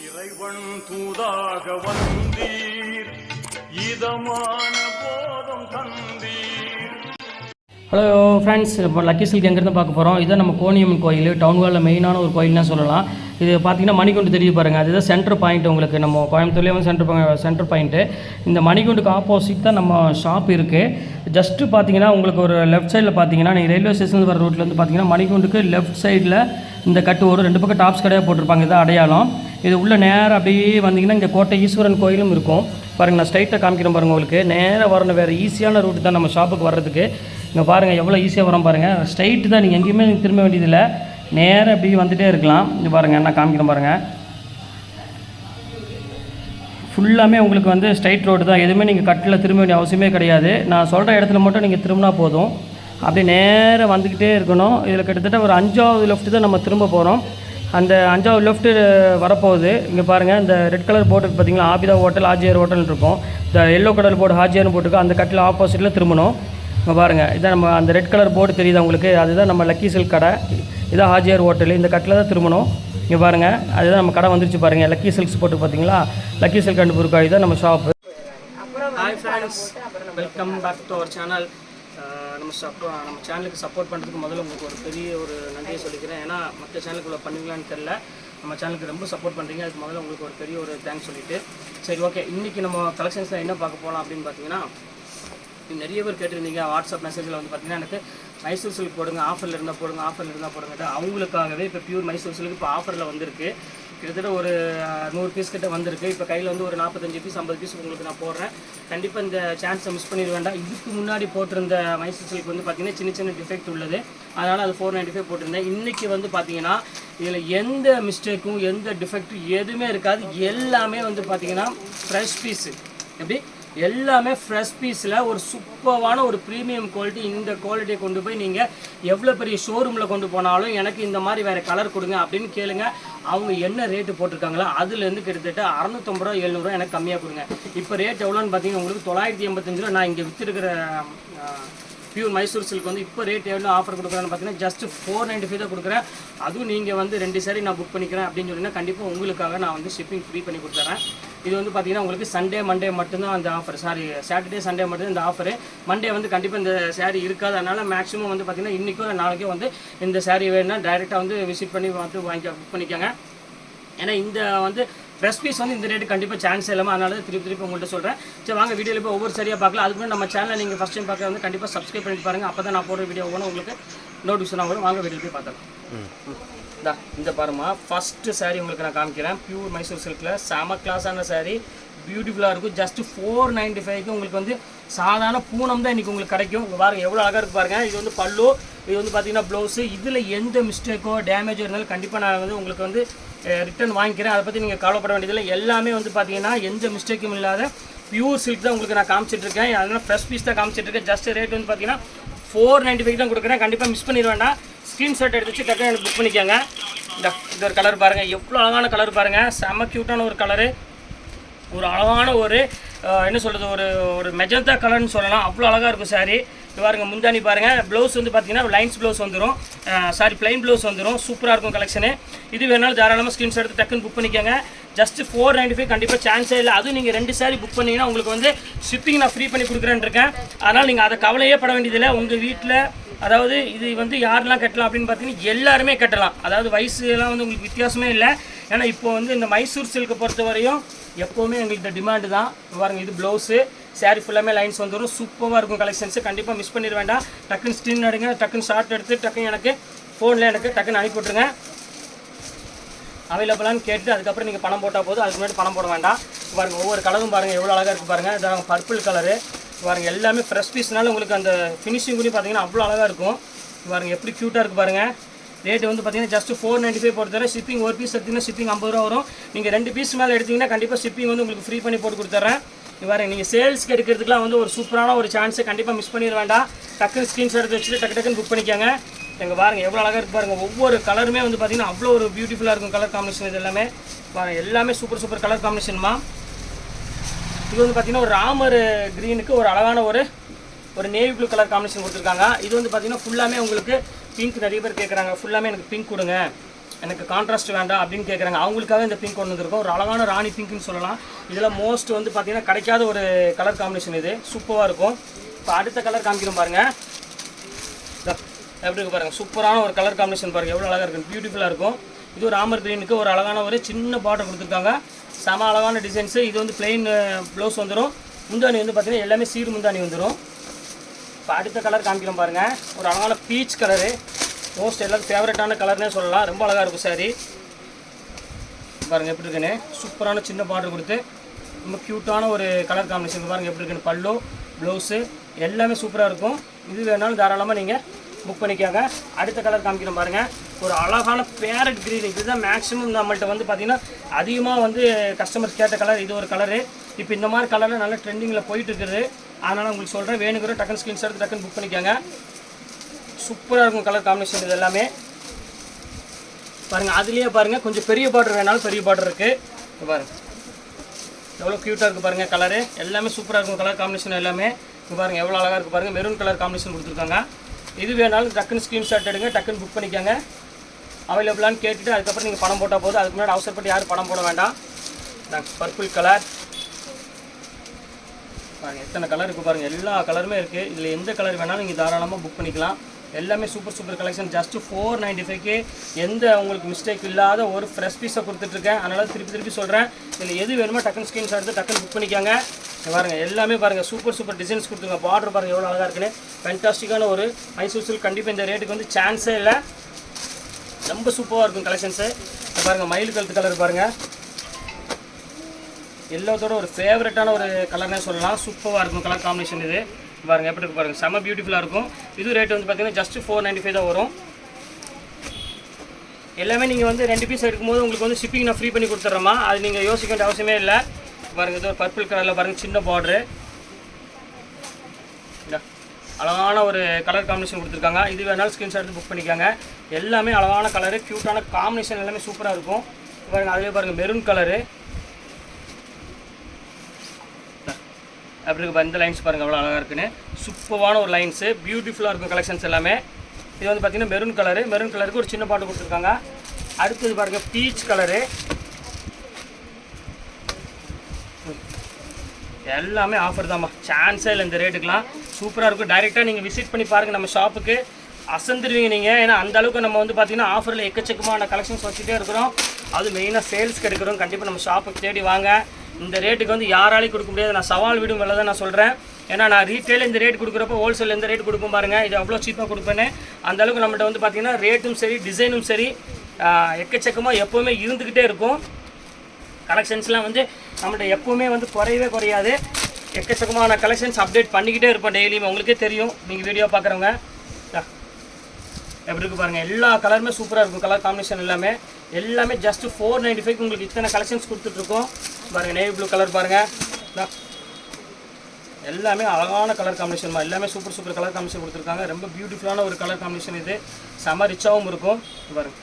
இறைவன் தூதாக வந்தீர் இதமான போதம் தந்தீர். ஹலோ ஃப்ரெண்ட்ஸ், இப்போ லக்கி சில்க் எங்கேருந்து பார்க்க போகிறோம். இதுதான் நம்ம கோணியம்மன் கோயில், டவுன் ஹாலில் மெயினான ஒரு கோயில்னு சொல்லலாம். இது பார்த்திங்கன்னா மணிகுண்டு தெரியுது பாருங்கள், அதுதான் சென்டர் பாயிண்ட். உங்களுக்கு நம்ம கோயம்புத்தூர்லேயே வந்து சென்டர் பாயிண்ட்டு. இந்த மணிகுண்டுக்கு ஆப்போசிட் தான் நம்ம ஷாப் இருக்குது. ஜஸ்ட்டு பார்த்தீங்கன்னா உங்களுக்கு ஒரு லெஃப்ட் சைடில் பார்த்தீங்கன்னா நீங்கள் ரயில்வே ஸ்டேஷன் வர ரோட்டில் வந்து பார்த்தீங்கன்னா மணிகுண்டுக்கு லெஃப்ட் சைடில் இந்த கட்டு ஒரு 2 பக்கம் டாப்ஸ் கடையாக போட்டிருப்பாங்க. இதுதான் அடையாளம். இது உள்ள நேராக அப்படியே வந்தீங்கன்னா இங்கே கோட்டை ஈஸ்வரன் கோயிலும் இருக்கும் பாருங்கள். நான் ஸ்ட்ரைட்டாக காமிக்கிறேன் பாருங்கள். உங்களுக்கு நேராக வரணும், வேறு ஈஸியான ரூட்டு தான் நம்ம ஷாப்புக்கு வர்றதுக்கு. இங்கே பாருங்கள் எவ்வளோ ஈஸியாக வரோம் பாருங்கள். ஸ்ட்ரைட்டு தான், நீங்கள் எங்கேயுமே திரும்ப வேண்டியதில்லை, நேராக அப்படியே வந்துகிட்டே இருக்கலாம். இங்கே பாருங்கள், நான் காமிக்கிறேன் பாருங்கள். ஃபுல்லாமே உங்களுக்கு வந்து ஸ்ட்ரைட் ரோடு தான், எதுவுமே நீங்கள் கட்டில் திரும்ப வேண்டிய அவசியமே கிடையாது. நான் சொல்கிற இடத்துல மட்டும் நீங்கள் திரும்பினா போதும். அப்படியே நேராக வந்துக்கிட்டே இருக்கணும். இதில் கிட்டத்தட்ட ஒரு 5வது லெஃப்ட்டு தான் நம்ம திரும்ப போகிறோம். அந்த 5வது லெஃப்ட்டு வரப்போகுது. இங்கே பாருங்கள், இந்த ரெட் கலர் போர்டு பார்த்தீங்களா, ஆபிதா ஹோட்டல் ஹாஜியார் ஹோட்டல் இருக்கும். இந்த எல்லோ கலர் போர்டு ஹாஜியார்னு போட்டுருக்கோம். அந்த கட்டில் ஆப்போசிட்டில் திரும்பணும். இங்கே பாருங்கள், இதான் நம்ம அந்த ரெட் கலர் போர்டு தெரியுது உங்களுக்கு, அதுதான் நம்ம லக்கி சில்க் கடை. இதான் ஹாஜியார் ஹோட்டல். இந்த கட்டில் தான் திரும்பணும். இங்கே பாருங்கள், அதுதான் நம்ம கடை வந்துருச்சு பாருங்கள். லக்கி சில்க்ஸ் போட்டு பார்த்தீங்களா, லக்கி சில்க் அண்ட் புர்காய் தான் நம்ம shop. Hi friends, welcome back to our channel. நம்ம சேனலுக்கு சப்போர்ட் பண்ணுறதுக்கு முதல்ல உங்களுக்கு ஒரு பெரிய ஒரு நன்றியை சொல்லிக்கிறேன். ஏன்னா மற்ற சேனலுக்குள்ளே பண்ணுவீங்களான்னு தெரில, நம்ம சேனலுக்கு ரொம்ப சப்போர்ட் பண்ணுறீங்க. அதுக்கு முதல்ல உங்களுக்கு ஒரு பெரிய ஒரு தேங்க்ஸ் சொல்லிவிட்டு, சரி ஓகே, இன்றைக்கி நம்ம கலெக்ஷன்ஸில் என்ன பார்க்க போகலாம் அப்படின்னு பார்த்தீங்கன்னா, நிறைய பேர் கேட்டிருந்தீங்க வாட்ஸ்அப் மெசேஜில் வந்து பார்த்தீங்கன்னா, எனக்கு மைசூர் சில்க் போடுங்க, ஆஃபரில் இருந்தால் போடுங்க. அவங்களுக்காகவே இப்போ பியூர் மைசூர் சில்க் இப்போ ஆஃபரில் வந்திருக்கு. கிட்டத்தட்ட ஒரு 100 பீஸ் கிட்ட வந்திருக்கு. இப்போ கையில் வந்து ஒரு 45 பீஸ் 50 பீஸ் உங்களுக்கு நான் போடுறேன். கண்டிப்பாக இந்த சான்ஸை மிஸ் பண்ணிட வேண்டாம். இதுக்கு முன்னாடி போட்டிருந்த மைசூர் சில்க் வந்து பார்த்திங்கன்னா சின்ன டிஃபெக்ட் உள்ளது, அதனால் அது 495 போட்டிருந்தேன். இன்றைக்கி வந்து பார்த்திங்கன்னா இதில் எந்த மிஸ்டேக்கும் எந்த டிஃபெக்ட்டும் எதுவுமே இருக்காது. எல்லாமே வந்து பார்த்திங்கன்னா ஃப்ரெஷ் பீஸு. எப்படி எல்லாமே ஃப்ரெஷ் பீஸில் ஒரு சூப்பரான ஒரு ப்ரீமியம் குவாலிட்டி. இந்த குவாலிட்டியை கொண்டு போய் நீங்கள் எவ்வளோ பெரிய ஷோரூமில் கொண்டு போனாலும் எனக்கு இந்த மாதிரி வேறு கலர் கொடுங்க அப்படின்னு கேளுங்க. அவங்க என்ன ரேட்டு போட்டிருக்காங்களோ அதுலேருந்து கிட்டத்தட்ட 650 ரூபா 700 ரூபா எனக்கு கம்மியாக கொடுங்க. இப்போ ரேட் எவ்வளோன்னு பார்த்தீங்கன்னா உங்களுக்கு 985 ரூபா. நான் இங்கே விற்றுருக்கிற பியூர் மைசூர் சில்க் வந்து இப்போ ரேட் எவ்வளோ ஆஃபர் கொடுக்குறேன்னு பார்த்தீங்கன்னா ஜஸ்ட் 495 தான் கொடுக்குறேன். அதுவும் நீங்கள் வந்து 2 சாரி நான் புக் பண்ணிக்கிறேன் அப்படின்னு சொன்னீங்கன்னா கண்டிப்பாக உங்களுக்காக நான் வந்து ஷிப்பிங் ஃப்ரீ பண்ணி கொடுத்துறேன். இது வந்து பார்த்தீங்கன்னா உங்களுக்கு சண்டே மண்டே மட்டும்தான் அந்த ஆஃபர், சாட்டர்டே சண்டே மட்டும் இந்த ஆஃபரு. மண்டே வந்து கண்டிப்பாக இந்த சாரீ இருக்காது. அதனால் மேக்ஸிமம் வந்து பார்த்தீங்கன்னா இன்றைக்கோ நாளைக்கோ வந்து இந்த சாரீ வேணும்னா டைரெக்டாக வந்து விசிட் பண்ணி வந்து புக் பண்ணிக்கோங்க. ஏன்னா இந்த வந்து ஃப்ரெஷ் பீஸ் வந்து இந்த ரேட்டு கண்டிப்பாக சான்ஸ் இல்லாமல், அதனால திருப்பி உங்கள்கிட்ட சொல்கிறேன். சரி வாங்க வீடியோவில் இப்போ ஒவ்வொரு சரியாக பார்க்கலாம். அதுக்கு முன்னாடி நம்ம சேனலை நீங்கள் ஃபஸ்ட் டைம் பார்க்க வந்து கண்டிப்பாக சப்ஸ்கிரைப் பண்ணிட்டு பாருங்கள். அப்போ தான் நான் போடுற வீடியோ ஒவ்வொன்றும் உங்களுக்கு நோட்டிஃபிகேஷன் வரும். வாங்க வீடியோ போய் பார்க்கலாம். இந்த பாருமா, ஃபஸ்ட்டு சாரீ உங்களுக்கு நான் காமிக்கிறேன். பியூர் மைசூர் சில்கில் செம கிளாஸான சாரீ, பியூட்டிஃபுல்லாக இருக்கும். ஜஸ்ட் 495 உங்களுக்கு வந்து சாதாரண பூனம் தான் இன்றைக்கி உங்களுக்கு கிடைக்கும். உங்கள் பாருங்கள் எவ்வளோ அழகாக இருக்குது பாருங்கள். இது வந்து பல்லு, இது வந்து பார்த்திங்கன்னா ப்ளவுஸு. இதில் எந்த மிஸ்டேக்கோ டேமேஜோ இருந்தாலும் கண்டிப்பாக நான் வந்து உங்களுக்கு வந்து ரிட்டன் வாங்கிக்கிறேன். அதை பற்றி நீங்கள் கவலைப்பட வேண்டியதில்லை. எல்லாமே வந்து பார்த்தீங்கன்னா எந்த மிஸ்டேக்கும் இல்லாத பியூர் சில்க் தான் உங்களுக்கு நான் காமிச்சிட்ருக்கேன். அதனால் ஃப்ரெஷ் பீஸ் தான் காமிச்சிட்ருக்கேன். ஜஸ்ட் ரேட் வந்து பார்த்தீங்கன்னா 495 தான் கொடுக்குறேன். கண்டிப்பாக மிஸ் பண்ணிட வேண்டாம். ஸ்க்ரீன்ஷாட் எடுத்து டக்குனு எனக்கு புக் பண்ணிக்கோங்க. இது ஒரு கலர் பாருங்கள், எவ்வளோ அழகான கலர் பாருங்கள். செம்ம க்யூட்டான ஒரு கலரு, ஒரு அழகான ஒரு என்ன சொல்கிறது, ஒரு மெஜந்தா கலர்னு சொல்லலாம். அவ்வளோ அழகாக இருக்கும் சாரீ. பாருங்கள் முந்தானி பாருங்கள். ப்ளவுஸ் வந்து பார்த்தீங்கன்னா லைன்ஸ் ப்ளவுஸ் வந்துடும், ப்ளைன் ப்ளவுஸ் வந்துடும். சூப்பராக இருக்கும் கலெக்ஷனு. இது வேணாலும் தாராளமாக ஸ்க்ரீன்ஷாட் எடுத்து டக்குன்னு புக் பண்ணிக்கோங்க. ஜஸ்ட் 495 கண்டிப்பாக சான்ஸே இல்லை. அதுவும் நீங்கள் 2 சாரீ புக் பண்ணிங்கன்னா உங்களுக்கு வந்து ஷிப்பிங் நான் ஃப்ரீ பண்ணி கொடுக்குறேன்னு இருக்கேன். அதனால் நீங்கள் அதை கவலையே பட வேண்டியதில்லை. உங்கள் வீட்டில் அதாவது இது வந்து யாரெல்லாம் கட்டலாம் அப்படின்னு பார்த்தீங்கன்னா எல்லாருமே கட்டலாம். அதாவது வயசுலாம் வந்து உங்களுக்கு வித்தியாசமே இல்லை. ஏன்னா இப்போ வந்து இந்த மைசூர் சில்கை பொறுத்த வரையும் எப்போவுமே எங்களுக்கு இந்த டிமாண்டு தான். பாருங்கள், இது ப்ளவுஸு, சாரீ ஃபுல்லாமே லைன்ஸ் வந்துடும். சூப்பராக இருக்கும் கலெக்ஷன்ஸு. கண்டிப்பாக மிஸ் பண்ணிட வேண்டாம். டக்குன்னு ஸ்க்ரீன் எடுங்க, டக்குன்னு ஷார்ட் எடுத்து டக்குன்னு எனக்கு ஃபோனில் எனக்கு டக்குன்னு அனுப்பி விட்ருங்க. அவைலபிளான்னு கேட்டு அதுக்கப்புறம் நீங்கள் பணம் போட்டால் போதும். அதுக்கு முன்னாடி பணம் போட வேண்டாம். பாருங்கள் ஒவ்வொரு கலரும் பாருங்கள் எவ்வளோ அழகாக இருக்குது பாருங்கள். இதாங்க பர்பிள் கலரு பாருங்கள். எல்லாமே ஃப்ரெஷ் பீஸ்னால உங்களுக்கு அந்த ஃபினிஷிங் கூட பார்த்தீங்கன்னா அவ்வளோ அழகாக இருக்கும். பாருங்கள் எப்படி க்யூட்டாக இருக்குது பாருங்கள். ரேட்டு வந்து பார்த்தீங்கன்னா ஜஸ்ட் 495 பொறுத்தவரை. ஷிப்பிங் ஒரு பீஸ் எடுத்திங்கன்னா ஷிப்பிங் 50 ரூபா வரும். நீங்கள் 2 பீஸ் மேலே எடுத்திங்கன்னா கண்டிப்பாக ஷிப்பிங் வந்து உங்களுக்கு ஃப்ரீ பண்ணி போட்டு கொடுத்துட்றேன். பாருங்கள், நீங்கள் சேல்ஸ்க்கு எடுக்கிறதுக்குலாம் வந்து ஒரு சூப்பரான ஒரு சான்ஸை கண்டிப்பாக மிஸ் பண்ணிட வேண்டாம். டக்குன்னு ஸ்க்ரீன்ஷாட் எடுத்து வச்சுட்டு டக்குன்னு புக் பண்ணிக்கோங்க. எங்கள் பாருங்கள் எவ்வளோ அழகாக இருக்குது பாருங்கள். ஒவ்வொரு கலருமே வந்து பார்த்திங்கன்னா அவ்வளோ ஒரு பியூட்டிஃபுல்லாக இருக்கும் கலர் காம்பினேஷன். இது எல்லாமே பாருங்கள், எல்லாமே சூப்பர் கலர் காம்பினேஷன்மா. இது வந்து பார்த்திங்கன்னா ஒரு ராமர் க்ரீனுக்கு ஒரு அழகான ஒரு நேவி ப்ளூ கலர் காம்பினேஷன் கொடுத்துருக்காங்க. இது வந்து பார்த்திங்கன்னா ஃபுல்லாமே உங்களுக்கு பிங்க். நிறைய பேர் கேட்குறாங்க ஃபுல்லாமே எனக்கு பிங்க் கொடுங்க, எனக்கு கான்ட்ராஸ்ட் வேண்டாம் அப்படின்னு கேட்குறாங்க, அவங்களுக்காக இந்த பிங்க் கொண்டு வந்திருக்கோம். ஒரு அழகான ராணி பிங்க்னு சொல்லலாம். இதில் மோஸ்ட் வந்து பார்த்தீங்கன்னா கிடைக்காத ஒரு கலர் காம்பினேஷன், இது சூப்பராக இருக்கும். இப்போ அடுத்த கலர் காமிக்கிறோம் பாருங்கள், எப்படி இருக்கு பாருங்கள், சூப்பரான ஒரு கலர் காம்பினேஷன் பாருங்கள், எவ்வளோ அழகாக இருக்குது, பியூட்டிஃபுல்லாக இருக்கும். இது ஒரு ராமர் க்ரீனுக்கு ஒரு அழகான ஒரு சின்ன பார்டர் கொடுத்துருக்காங்க, செம அழகான டிசைன்ஸு. இது வந்து பிளெயின் ப்ளவுஸ் வந்துடும். முந்தாணி வந்து பார்த்தீங்கன்னா எல்லாமே சீர் முந்தாணி வந்துடும். இப்போ அடுத்த கலர் காமிக்கிறோம் பாருங்கள், ஒரு அழகான பீச் கலரு, மோஸ்ட் எல்லாரும் ஃபேவரட்டான கலர்னே சொல்லலாம். ரொம்ப அழகாக இருக்கும் சாரி பாருங்கள் எப்படி இருக்குன்னு. சூப்பரான சின்ன பார்டர் கொடுத்து ரொம்ப க்யூட்டான ஒரு கலர் காம்பினேஷன் பாருங்கள் எப்படி இருக்குன்னு. பல்லு ப்ளவுஸு எல்லாமே சூப்பராக இருக்கும். இது வேணாலும் தாராளமாக நீங்கள் புக் பண்ணிக்காங்க. அடுத்த கலர் காமிக்கிறோம் பாருங்கள், ஒரு அழகான பேரட் க்ரீன். இதுதான் மேக்ஸிமம் நம்மள்கிட்ட வந்து பார்த்திங்கன்னா அதிகமாக வந்து கஸ்டமர்ஸ் கேட்ட கலர். இது ஒரு கலரு. இப்போ இந்த மாதிரி கலரில் நல்லா ட்ரெண்டிங்கில் போயிட்டு இருக்குது. அதனால் உங்களுக்கு சொல்கிறேன், வேணுங்கிற டக்குன்னு ஸ்க்ரீன்ஷாட் எடுத்து டக்குன்னு புக் பண்ணிக்காங்க. சூப்பராக இருக்கும் கலர் காம்பினேஷன் இது எல்லாமே பாருங்கள். அதுலேயே பாருங்கள் கொஞ்சம் பெரிய பார்டர் வேணாலும் பெரிய பார்டர் இருக்குது பாருங்கள், எவ்வளோ க்யூட்டாக இருக்குது பாருங்கள். கலரு எல்லாமே சூப்பராக இருக்கும் கலர் காம்பினேஷன் எல்லாமே. இங்கே பாருங்கள் எவ்வளோ அழகாக இருக்குது பாருங்கள். மெரூன் கலர் காம்பினேஷன் கொடுத்துருக்காங்க. இது வேணாலும் டக்குன்னு ஸ்க்ரீன்ஷாட் எடுங்க, டக்குன்னு புக் பண்ணிக்காங்க. அவைலபிளான்னு கேட்டுட்டு அதுக்கப்புறம் நீங்கள் பணம் போட்டால் போதும். அதுக்கு முன்னாடி அவசரப்பட்டு யாரும் பணம் போட வேண்டாம். பர்பிள் கலர் பாருங்கள், எத்தனை கலர் இருக்குது பாருங்கள், எல்லா கலருமே இருக்குது. இதில் எந்த கலர் வேணாலும் நீங்கள் தாராளமாக புக் பண்ணிக்கலாம். எல்லாமே சூப்பர் கலெக்ஷன். ஜஸ்ட்டு 495க்கு எந்த உங்களுக்கு மிஸ்டேக் இல்லாத ஒரு ஃப்ரெஷ் பீஸை கொடுத்துட்ருக்கேன். அதனால் திருப்பி சொல்கிறேன், இதில் எது வேணுமோ டக்குன்னு ஸ்க்ரீன்ஷாட் எடுத்து டக்குன்னு புக் பண்ணிக்காங்க. பாருங்கள் எல்லாமே பாருங்கள் சூப்பர் டிசைன்ஸ் கொடுத்துருங்க. பார்டர் பாருங்கள் எவ்வளோ அழகாக இருக்குன்னு. ஃபேன்டாஸ்டிக்கான ஒரு மைசூர் கண்டிப்பாக இந்த ரேட்டுக்கு வந்து சான்ஸே இல்லை. ரொம்ப சூப்பராக இருக்கும் கலெக்ஷன்ஸு. பாருங்கள் மயில் கழுத்து கலர் பாருங்கள், எல்லாத்தோட ஒரு ஃபேவரட்டான ஒரு கலர்னே சொல்லலாம். சூப்பராக இருக்கும் கலர் காம்பினேஷன். இது பாருங்கள் எப்படி இருக்கு பாருங்கள், செம்ம பியூட்டிஃபுல்லாக இருக்கும். இது ரேட் வந்து பார்த்தீங்கன்னா ஜஸ்ட் 495 தான் வரும். எல்லாமே நீங்கள் வந்து 2 பீஸ் எடுக்கும்போது உங்களுக்கு வந்து ஷிப்பிங் நான் ஃப்ரீ பண்ணி கொடுத்துட்றோமா, அது நீங்கள் யோசிக்க வேண்டிய அவசியமே இல்லை. பாருங்கள் இது ஒரு பர்பிள் கலரில் பாருங்கள், சின்ன பார்டரு, அழகான ஒரு கலர் காம்பினேஷன் கொடுத்துருக்காங்க. இது வேணாலும் ஸ்க்ரீன்ஷாட் எடுத்து புக் பண்ணிக்காங்க. எல்லாமே அழகான கலரு, க்யூட்டான காம்பினேஷன், எல்லாமே சூப்பராக இருக்கும். பாருங்கள் அதிலே பாருங்கள் மெரூன் கலரு அப்படி இருக்கு. இந்த லைன்ஸ் பாருங்கள் எவ்வளோ அழகாக இருக்குன்னு. சூப்பரான ஒரு லைன்ஸு, பியூட்டிஃபுல்லாக இருக்கும் கலெக்ஷன்ஸ் எல்லாமே. இது வந்து பார்த்திங்கன்னா மெரூன் கலருக்கு ஒரு சின்ன பாட்டு கொடுத்துருக்காங்க. அடுத்தது பாருங்கள் பீச் கலரு, எல்லாமே ஆஃபர் தான்மா, சான்ஸே இல்லை இந்த ரேட்டுக்கெலாம். சூப்பராக இருக்கும். டைரெக்டாக நீங்கள் விசிட் பண்ணி பாருங்கள் நம்ம ஷாப்புக்கு, அசந்துருவீங்க நீங்கள். ஏன்னா அந்தளவுக்கு நம்ம வந்து பார்த்திங்கன்னா ஆஃபரில் எக்கச்சக்கமான கலெக்ஷன்ஸ் வச்சுட்டே இருக்கிறோம். அது மெயினாக சேல்ஸ்க்கு எடுக்கிறோம். கண்டிப்பாக நம்ம ஷாப்புக்கு தேடி வாங்க. இந்த ரேட்டுக்கு வந்து யாராலையும் கொடுக்க முடியாது. நான் சவால் விடும் விலை தான் நான் சொல்கிறேன். ஏன்னா நான் ரீட்டெயில் இந்த ரேட் கொடுக்குறப்போ ஹோல்சேல் எந்த ரேட் கொடுப்போம் பாருங்கள், இது அவ்வளோ சீப்பாக கொடுப்பேன்னு. அந்தளவுக்கு நம்மகிட்ட வந்து பார்த்திங்கன்னா ரேட்டும் சரி டிசைனும் சரி எக்கச்சக்கமாக எப்போவுமே இருந்துக்கிட்டே இருக்கும். கலெக்ஷன்ஸ்லாம் வந்து நம்மகிட்ட எப்போவுமே வந்து குறையாது. எக்கச்சக்கமான கலெக்ஷன்ஸ் அப்டேட் பண்ணிக்கிட்டே இருப்போம் டெய்லியுமே. உங்களுக்கே தெரியும், நீங்கள் வீடியோ பார்க்குறவங்க எப்படி இருக்குது பாருங்கள். எல்லா கலருமே சூப்பராக இருக்கும். கலர் காம்பினேஷன் எல்லாமே ஜஸ்ட்டு 495 உங்களுக்கு இத்தனை கலெக்ஷன்ஸ் கொடுத்துட்ருக்கோம். பாருங்கள் நேவி ப்ளூ கலர் பாருங்கள், எல்லாமே அழகான கலர் காம்பினேஷன். எல்லாமே சூப்பர் கலர் காம்பினேஷன் கொடுத்துருக்காங்க. ரொம்ப பியூட்டிஃபுல்லான ஒரு கலர் காம்பினேஷன். இது செம ரிச்சாகவும் இருக்கும். பாருங்கள்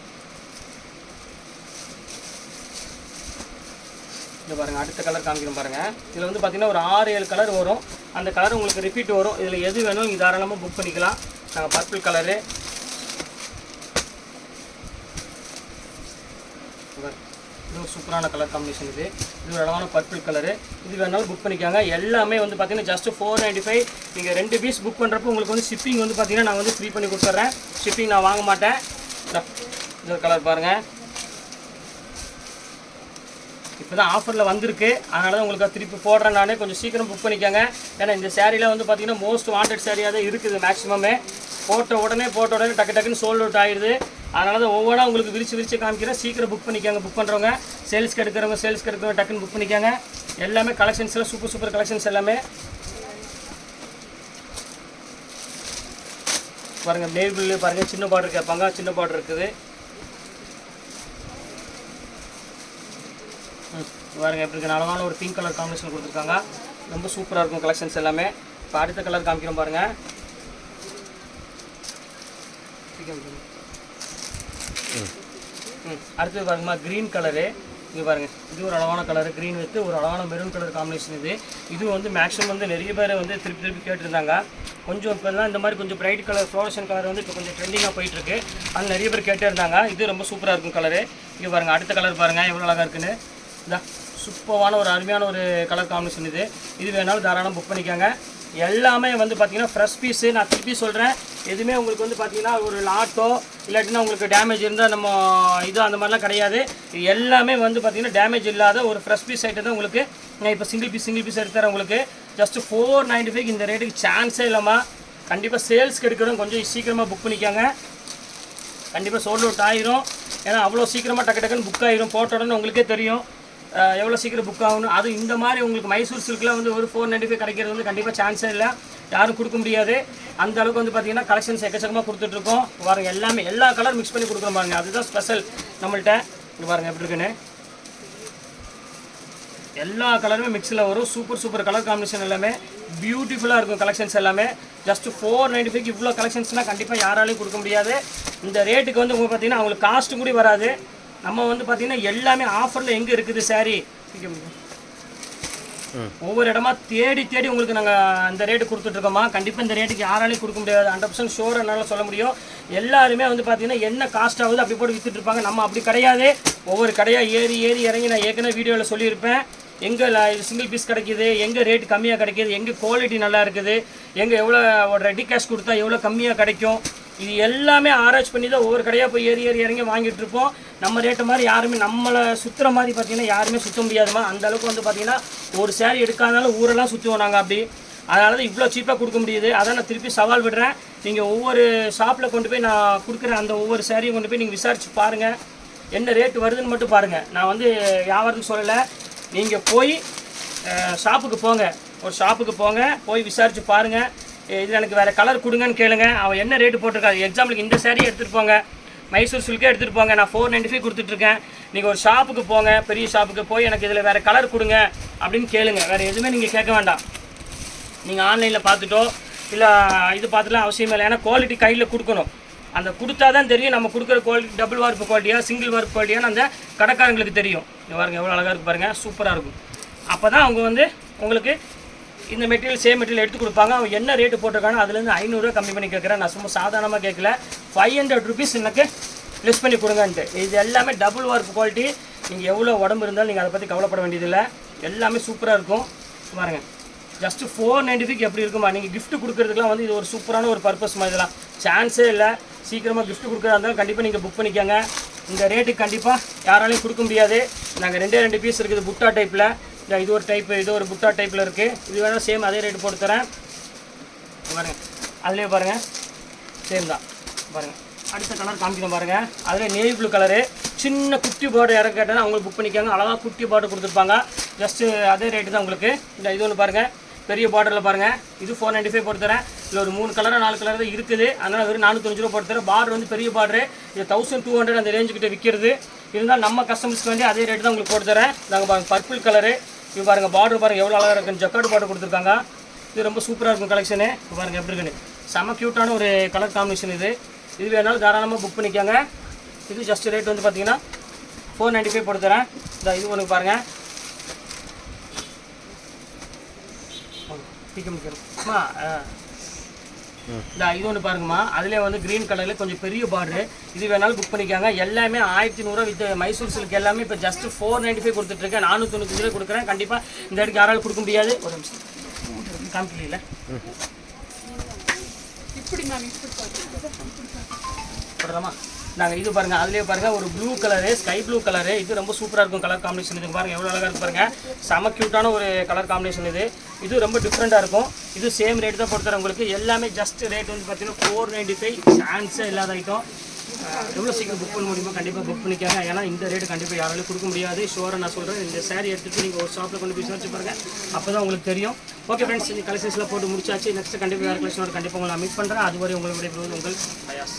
இது பாருங்கள் அடுத்த கலர் காமிக்கிறோம் பாருங்கள். இதில் வந்து பார்த்திங்கன்னா ஒரு 6-7 கலர் வரும். அந்த கலர் உங்களுக்கு ரிப்பீட் வரும். இதில் எது வேணும் நீங்கள் தாராளமாக புக் பண்ணிக்கலாம். நாங்கள் பர்பிள் கலரு, இது சூப்பரான கலர் காம்பினேஷன். இது ஒரு அழகான பர்பிள் கலரு. இது வேணாலும் புக் பண்ணிக்காங்க. எல்லாமே வந்து பார்த்திங்கன்னா ஜஸ்ட் 495. நீங்கள் 2 பீஸ் புக் பண்ணுறப்போ உங்களுக்கு வந்து ஷிப்பிங் வந்து பார்த்திங்கன்னா நான் வந்து ஃப்ரீ பண்ணி கொடுத்துட்றேன். ஷிப்பிங் நான் வாங்க மாட்டேன். இது கலர் பாருங்கள், இப்போ தான் ஆஃபரில் வந்திருக்கு. அதனால தான் உங்களுக்கு திருப்பி போடுறேன் நான். கொஞ்சம் சீக்கிரம் புக் பண்ணிக்காங்க. ஏன்னா இந்த சேரீலாம் வந்து பார்த்திங்கன்னா மோஸ்ட் வாண்டட் சேரீயாக தான் இருக்குது. மேக்ஸிமமே போட்ட உடனே டக்குன்னு சோல்ட் அவுட் ஆகிடுது. அதனால தான் ஒவ்வொன்றா உங்களுக்கு விரிச்சு காமிக்கிறேன். சீக்கிரம் புக் பண்ணிக்காங்க. புக் பண்ணுறவங்க, சேல்ஸ்க்கு எடுக்கிறவங்க டக்குன்னு புக் பண்ணிக்காங்க. எல்லாமே கலெக்ஷன்ஸில் சூப்பர் கலெக்ஷன்ஸ் எல்லாமே பாருங்கள். நேவிபிள் பாருங்கள், சின்ன பார்டர் கேட்பாங்க, சின்ன பார்டர் இருக்குது. பாருங்கள் எப்படி இருக்கு, அழகான ஒரு பிங்க் கலர் காம்பினேஷன் கொடுத்துருக்காங்க. ரொம்ப சூப்பராக இருக்கும் கலெக்ஷன்ஸ் எல்லாமே. இப்போ அடுத்த கலர் காமிக்கிறோம் பாருங்கள். அடுத்தது பாருங்கம்மா க்ரீன் கலரு. இங்கே பாருங்கள், இது ஒரு அழகான கலர் க்ரீன் வித் ஒரு அழகான மெரூன் கலர் காம்பினேஷன். இது வந்து மேக்ஸிமம் வந்து நிறைய பேர் வந்து திருப்பி கேட்டிருந்தாங்க. கொஞ்சம் இப்போ தான் இந்த மாதிரி கொஞ்சம் பிரைட் கலர் ஃப்ளோரசன் கலர் வந்து இப்போ கொஞ்சம் ட்ரெண்டிங்காக போயிட்டுருக்கு. அது நிறைய பேர் கேட்டே இருந்தாங்க. இது ரொம்ப சூப்பராக இருக்கும் கலரு. இங்கே பாருங்கள், அடுத்த கலர் பாருங்கள் எவ்வளோ அழகாக இருக்குன்னு. இதான் சூப்பரான ஒரு அருமையான ஒரு கலர் காம்பினேஷன். இது வேணாலும் தாராளமாக புக் பண்ணிக்கோங்க. எல்லாமே வந்து பார்த்திங்கன்னா ஃப்ரெஷ் பீஸு. நான் திருப்பி சொல்கிறேன், எதுவுமே உங்களுக்கு வந்து பார்த்திங்கன்னா ஒரு லாட்டோ இல்லாட்டினா உங்களுக்கு டேமேஜ் இருந்தால் நம்ம இது அந்த மாதிரிலாம் கிடையாது. இது எல்லாமே வந்து பார்த்திங்கன்னா டேமேஜ் இல்லாத ஒரு ஃப்ரெஷ் பீஸ் ஐட்டம் தான் உங்களுக்கு. நான் இப்போ சிங்கிள் பீஸ் எடுத்து தரேன் உங்களுக்கு. ஜஸ்ட் 495 இந்த ரேட்டுக்கு சான்ஸே இல்லாமல் கண்டிப்பாக சேல்ஸ்க்கு எடுக்கணும். கொஞ்சம் சீக்கிரமாக புக் பண்ணிக்கோங்க. கண்டிப்பாக சோல்ட் அவுட் ஆயிரும். ஏன்னா அவ்வளோ சீக்கிரமாக டக்குன்னு புக் ஆயிரும். போட்ட உடனே உங்களுக்கே தெரியும் எவ்வளோ சீக்கிரம் புக் ஆகணும். அது இந்த மாதிரி உங்களுக்கு மைசூர் சில்கில் வந்து ஒரு 495 கிடைக்கிறது வந்து கண்டிப்பாக சான்ஸே இல்லை, யாரும் கொடுக்க முடியாது. அந்த அளவுக்கு வந்து பார்த்திங்கன்னா கலெக்ஷன்ஸ் எக்கச்சக்கமாக கொடுத்துட்ருக்கோம். பாருங்க, எல்லாமே எல்லா கலர் மிக்ஸ் பண்ணி கொடுக்குறோம் பாருங்கள். அதுதான் ஸ்பெஷல் நம்மள்கிட்ட. இங்கே பாருங்கள் எப்படி இருக்குன்னு. எல்லா கலருமே மிக்ஸில் வரும். சூப்பர் கலர் காம்பினேஷன் எல்லாமே பியூட்டிஃபுல்லாக இருக்கும். கலெக்ஷன்ஸ் எல்லாமே ஜஸ்ட் 495 இவ்வளோ கலெக்ஷன்ஸ்னால் கண்டிப்பாக யாராலையும் கொடுக்க முடியாது. இந்த ரேட்டுக்கு வந்து உங்களுக்கு பார்த்திங்கன்னா அவங்களுக்கு காஸ்ட்டு கூட வராது. நம்ம வந்து பார்த்திங்கன்னா எல்லாமே ஆஃபரில் எங்கே இருக்குது சாரி ஒவ்வொரு இடமா தேடி உங்களுக்கு நாங்கள் அந்த ரேட்டு கொடுத்துட்ருக்கோமா. கண்டிப்பாக இந்த ரேட்டுக்கு யாராலையும் கொடுக்க முடியாது. 100% ஷோர் என்னால் சொல்ல முடியும். எல்லாருமே வந்து பார்த்திங்கன்னா என்ன காஸ்ட் ஆகுது அப்படி போட்டு விற்றுட்ருப்பாங்க. நம்ம அப்படி கிடையாது. ஒவ்வொரு கடையாக ஏறி இறங்கி நான் ஏற்கனவே வீடியோவில் சொல்லியிருப்பேன். எங்கே சிங்கிள் பீஸ் கிடைக்கிது, எங்கே ரேட் கம்மியாக கிடைக்கிது, எங்கே குவாலிட்டி நல்லா இருக்குது, எங்கே எவ்வளோ ரெடி கேஷ் கொடுத்தா எவ்வளோ கம்மியாக கிடைக்கும், இது எல்லாமே ஆராய்ச்சி பண்ணி தான் ஒவ்வொரு கடையாக போய் ஏறி இறங்கி வாங்கிட்டு இருப்போம். நம்ம ரேட்டு மாதிரி யாருமே நம்மளை சுற்றுற மாதிரி பார்த்திங்கன்னா யாருமே சுற்ற முடியாதுமா. அந்த அளவுக்கு வந்து பார்த்திங்கன்னா ஒரு சேரீ எடுக்காதனால ஊரெல்லாம் சுற்றுவோம் நாங்கள் அப்படி. அதனால தான் இவ்வளோ சீப்பாக கொடுக்க முடியுது. அதான் நான் திருப்பி சவால் விடுறேன். நீங்கள் ஒவ்வொரு ஷாப்பில் கொண்டு போய் நான் கொடுக்குற அந்த ஒவ்வொரு சேரீயும் கொண்டு போய் நீங்கள் விசாரிச்சு பாருங்கள், என்ன ரேட்டு வருதுன்னு மட்டும் பாருங்கள். நான் வந்து வியாபாரத்துக்கு சொல்லலை. நீங்கள் போய் ஷாப்புக்கு போங்க, ஒரு ஷாப்புக்கு போங்க, போய் விசாரித்து பாருங்கள். இதில் எனக்கு வேறு கலர் கொடுங்கன்னு கேளுங்க. அவன் என்ன ரேட்டு போட்டிருக்காரு. எக்ஸாம்பிளுக்கு இந்த சேரீ எடுத்துகிட்டு போங்க, மைசூர் சில்கே எடுத்துகிட்டு போங்க. நான் 495 கொடுத்துட்ருக்கேன். நீங்கள் ஒரு ஷாப்புக்கு போங்க, பெரிய ஷாப்புக்கு போய் எனக்கு இதில் வேறு கலர் கொடுங்க அப்படின்னு கேளுங்க. வேறு எதுவுமே நீங்கள் கேட்க வேண்டாம். நீங்கள் ஆன்லைனில் பார்த்துட்டோ இல்லை இது பார்த்துலாம் அவசியமே இல்லை. ஏன்னா குவாலிட்டி கையில் கொடுக்கணும். அந்த கொடுத்தா தான் தெரியும் நம்ம கொடுக்குற குவாலிட்டி டபுள் வார்ப்பு குவாலிட்டியாக சிங்கிள் வார்ப்பு குவாலிட்டியான்னு அந்த கடைக்காரங்களுக்கு தெரியும். இங்கே பாருங்கள் எவ்வளோ அழகாக இருக்குது பாருங்கள், சூப்பராக இருக்கும். அப்போ தான் அவங்க வந்து உங்களுக்கு இந்த மெட்டீரியல் சேம் மெட்டீரியல் எடுத்து கொடுப்பாங்க. அவங்க என்ன ரேட்டு போட்டிருக்காங்க அதுலேருந்து 500 ரூபா கம்மி பண்ணி கேட்குறேன். நான் சும்மா சாதாரணமாக கேட்கல, 500 ருபீஸ் எனக்கு லெஸ் பண்ணி கொடுங்கன்ட்டு. இது எல்லாமே டபுள் வார்ப்பு குவாலிட்டி. நீங்கள் எவ்வளோ உடம்பு இருந்தாலும் நீங்கள் அதை பற்றி கவலைப்பட வேண்டியதில்லை. எல்லாமே சூப்பராக இருக்கும். பாருங்கள், ஜஸ்ட்டு 495 எப்படி இருக்குமா. நீங்கள் கிஃப்ட் கொடுக்குறதுக்குலாம் வந்து இது ஒரு சூப்பரான ஒரு பர்பஸ் மாதிரி. இதெல்லாம் சான்ஸே இல்லை. சீக்கிரமாக கிஃப்ட் கொடுக்குறதா இருந்தாலும் கண்டிப்பாக நீங்கள் புக் பண்ணிக்கோங்க. இந்த ரேட்டுக்கு கண்டிப்பாக யாராலையும் கொடுக்க முடியாது. நாங்கள் 2 பீஸ் இருக்குது புட்டா டைப்பில். இது ஒரு டைப்பு, இது ஒரு புட்டா டைப்பில் இருக்குது. இது வேணால் சேம் அதே ரேட்டு போட்டு தரேன். பாருங்கள், அதிலே பாருங்கள் சேம் தான். பாருங்கள், அடுத்த கலர் காமிக்கணும் பாருங்கள். அதில் நேவி ப்ளூ கலரு, சின்ன குட்டி பார்டர் யாரும் கேட்டாலும் அவங்களுக்கு புக் பண்ணிக்காங்க. அழகாக குட்டி பார்டர் கொடுத்துருப்பாங்க. ஜஸ்ட்டு அதே ரேட்டு தான் உங்களுக்கு. இது ஒன்று பாருங்கள், பெரிய பார்டரில் பாருங்கள். இது 495 போட்டு தரேன். இதில் ஒரு 3 கலராக 4 கலர் தான் இருக்குது. அதனால் வெறும் 405 ரூபா போட்டு தரேன். பார்டர் வந்து பெரிய பார்டரு. இது 1200 அந்த ரேஞ்சுக்கிட்ட விற்கிறது. இருந்தால் நம்ம கஸ்டமர்ஸ்க்கு வேண்டி அதே ரேட்டு தான் உங்களுக்கு போட்டு தரேன். நாங்கள் பாருங்கள் பர்பிள் கலரு. இது பாருங்கள், பார்டர் பாருங்கள் எவ்வளோ அழகாக இருக்குன்னு. ஜக்கார்டு பார்டர் கொடுத்துருக்காங்க. இது ரொம்ப சூப்பராக இருக்கும் கலெக்ஷனு. இப்போ பாருங்கள் எப்படி இருக்குன்னு. செம்ம க்யூட்டான ஒரு கலர் காம்பினேஷன் இது. இது வேணாலும் தாராளமாக புக் பண்ணிக்கோங்க. இது ஜஸ்ட் ரேட் வந்து பார்த்தீங்கன்னா 495 போட்டு தரேன். இது ஒன்று பாருங்கள், அம்மா இது ஒன்று பாருங்கம்மா. அதிலே வந்து க்ரீன் கலரில் கொஞ்சம் பெரிய பார்டரு. இது வேணாலும் புக் பண்ணிக்காங்க. எல்லாமே 1100 வித் மைசூர் சில்க் எல்லாமே இப்போ ஜஸ்ட் 495 கொடுத்துட்ருக்கேன். 495 ரூபாய் கொடுக்குறேன். கண்டிப்பாக இந்த இடத்துக்கு யாராலும் கொடுக்க முடியாது. ஒரு நிமிஷம் காமிக்கல போடலாமா. நாங்கள் இது பாருங்கள், அதிலே பாருங்கள் ஒரு blue colour, sky blue colour. இது ரொம்ப சூப்பராக இருக்கும் கலர் காம்பினேஷன். இது பாருங்கள் எவ்வளோ அழகாக இருக்குது பாருங்கள். செம க்யூட்டான ஒரு கலர் காம்பினேஷன் இது. இது ரொம்ப டிஃப்ரெண்ட்டாக இருக்கும். இது சேம் ரேட் தான் போட்டு தரேன் உங்களுக்கு. எல்லாமே ஜஸ்ட் ரேட் வந்து பார்த்தீங்கன்னா 495. சான்ஸே இல்லாத ஐட்டம். எவ்வளோ சீக்கிரம் புக் பண்ண முடியுமோ கண்டிப்பாக புக் பண்ணிக்காங்க. ஏன்னா இந்த ரேட்டு கண்டிப்பாக யாராலையும் கொடுக்க முடியாது. ஷோராக நான் சொல்கிறேன். இந்த சாரீ எடுத்துகிட்டு நீங்கள் ஒரு ஷாப்பில் கொண்டு போய் விசாரிச்சு பாருங்கள், அப்போ தான் உங்களுக்கு தெரியும். ஓகே ஃப்ரெண்ட்ஸ், இந்த கலெக்ஷன்ஸ்லாம் போட்டு முடிச்சாச்சு. நெக்ஸ்ட் கண்டிப்பாக வேறு கலெக்ஷனோட கண்டிப்பாக உங்களை மீட் பண்ணுறேன். அதுவரை உங்களுடைய உங்கள் பயாஸ்.